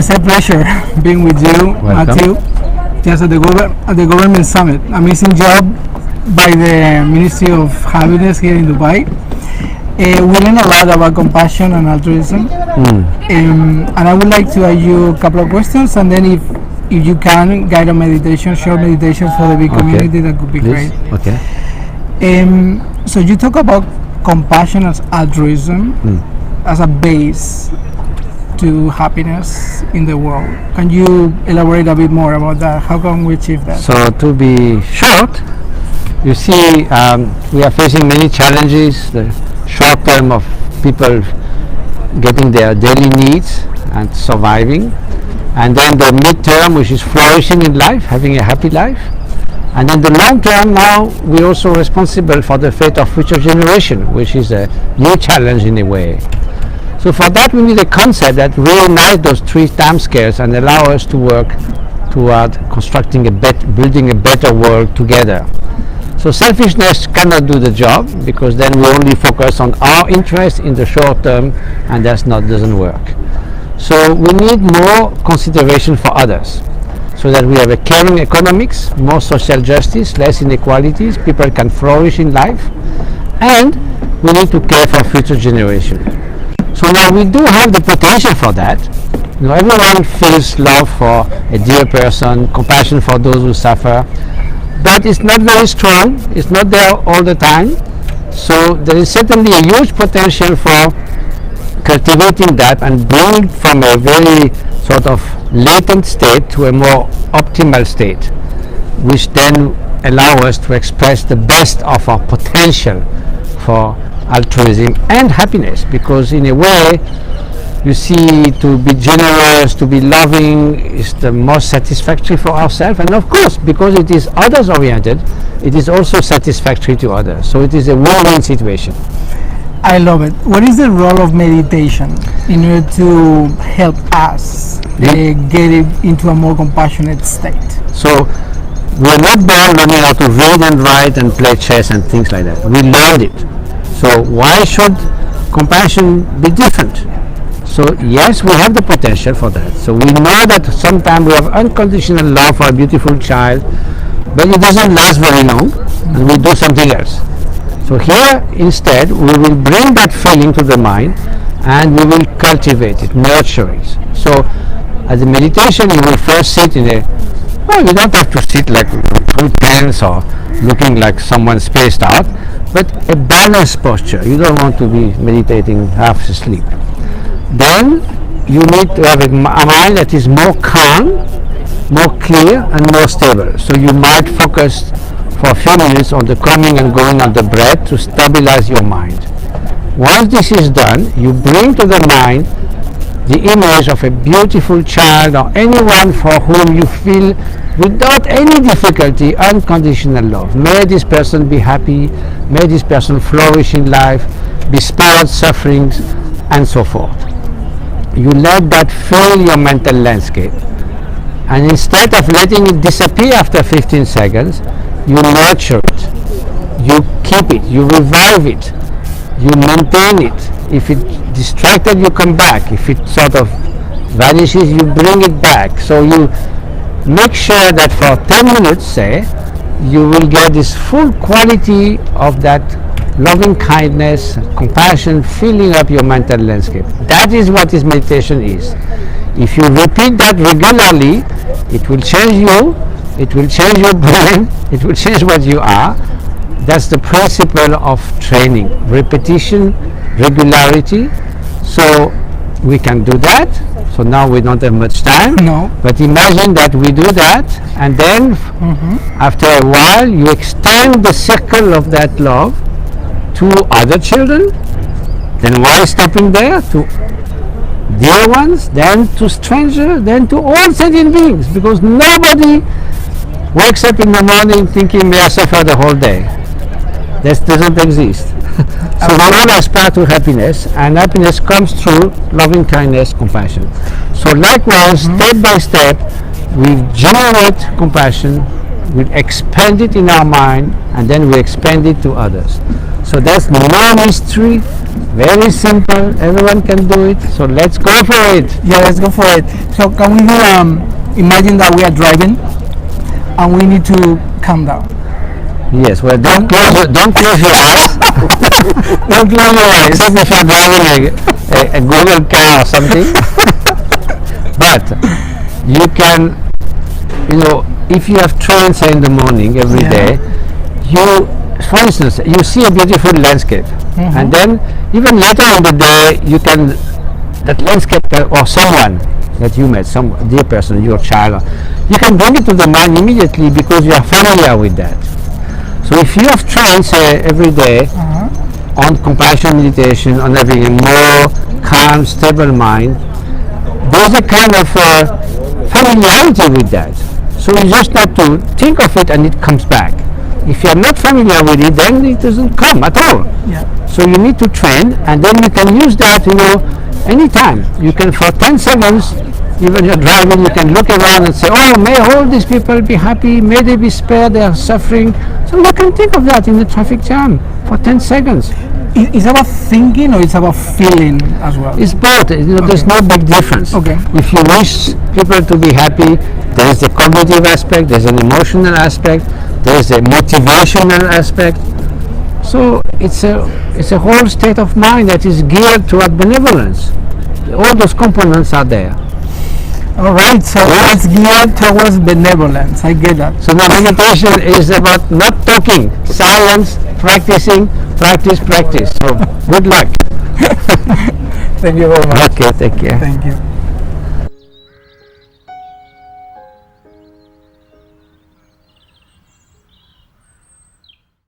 It's a pleasure being with you, Matthieu. Just at the government summit. Amazing job by the Ministry of Happiness here in Dubai. We learn a lot about compassion and altruism. And I would like to ask you a couple of questions, and then if you can guide a meditation, short meditation for the big community, that could be Please. great. Okay. So you talk about compassion as altruism as a base to happiness in the world. Can you elaborate a bit more about that? How can we achieve that? So to be short, you see, we are facing many challenges. The short term of people getting their daily needs and surviving, and then the mid-term, which is flourishing in life, having a happy life, and then the long term. Now we're also responsible for the fate of future generation, which is a new challenge in a way. So for that we need a concept that reunites those three time scales and allow us to work toward constructing building a better world together. So selfishness cannot do the job, because then we only focus on our interest in the short term, and doesn't work. So we need more consideration for others, so that we have a caring economics, more social justice, less inequalities, people can flourish in life, and we need to care for future generations. So now we do have the potential for that. You know, everyone feels love for a dear person, compassion for those who suffer, but it's not very strong, it's not there all the time. So there is certainly a huge potential for cultivating that and bringing from a very sort of latent state to a more optimal state, which then allow us to express the best of our potential for altruism and happiness. Because in a way, you see, to be generous, to be loving is the most satisfactory for ourselves, and of course, because it is others oriented, it is also satisfactory to others. So it is a win-win situation. I love it. What is the role of meditation in order to help us get it into a more compassionate state? So we are not born learning how to read and write and play chess and things like that. We learned it. So why should compassion be different? So yes, we have the potential for that. So we know that sometimes we have unconditional love for a beautiful child, but it doesn't last very long, and we do something else. So here instead we will bring that feeling to the mind, and we will cultivate it, nurture it. So as a meditation, you will first sit in a, well, you don't have to sit like too tense or looking like someone spaced out, but a balanced posture. You don't want to be meditating half asleep. Then you need to have a mind that is more calm, more clear, and more stable. So you might focus for a few minutes on the coming and going of the breath to stabilize your mind. Once this is done, you bring to the mind the image of a beautiful child or anyone for whom you feel, without any difficulty, unconditional love. May this person be happy, may this person flourish in life, be spared sufferings, and so forth. You let that fill your mental landscape, and instead of letting it disappear after 15 seconds, you nurture it, you keep it, you revive it, you maintain it. If it distracted, you come back. If it sort of vanishes, you bring it back. So you make sure that for 10 minutes, say, you will get this full quality of that loving kindness, compassion filling up your mental landscape. That is what this meditation is. If you repeat that regularly, it will change you, it will change your brain, it will change what you are. That's the principle of training: repetition, regularity. So we can do that. So now we don't have much time. No. But imagine that we do that, and then after a while you extend the circle of that love to other children. Then why stopping there? To dear ones, then to strangers, then to all sentient beings, because nobody wakes up in the morning thinking, may I suffer the whole day. That doesn't exist. So we all aspire to happiness, and happiness comes through loving kindness, compassion. So likewise, step by step, we generate compassion, we expand it in our mind, and then we expand it to others. So that's no mystery, very simple, everyone can do it, so let's go for it. Yeah, let's go for it. So can we imagine that we are driving and we need to calm down? Yes, well, don't close your eyes. Don't close your eyes, except if you're driving a Google car or something. But you can, if you have trained, say, in the morning every day, for instance, you see a beautiful landscape, and then even later in the day, that landscape or someone that you met, some dear person, your child, you can bring it to the mind immediately because you are familiar with that. So if you have trained, say, every day on compassion meditation, on having a more calm, stable mind, there's a kind of familiarity with that. So you just have to think of it and it comes back. If you are not familiar with it, then it doesn't come at all. Yeah. So you need to train, and then you can use that, anytime. You can, for 10 seconds, even you're driving, you can look around and say, oh, may all these people be happy, may they be spared, they are suffering. So you can think of that in the traffic jam for 10 seconds. It's about thinking or it's about feeling as well? It's both. There's no big difference. Okay. If you wish people to be happy, there's the cognitive aspect, there's an emotional aspect, there's a motivational aspect. So it's a whole state of mind that is geared toward benevolence. All those components are there. All right, so it's geared towards benevolence. I get that. So the meditation is about not talking, silence, practicing, practice. So good luck. Thank you very much. Okay, take care. Thank you.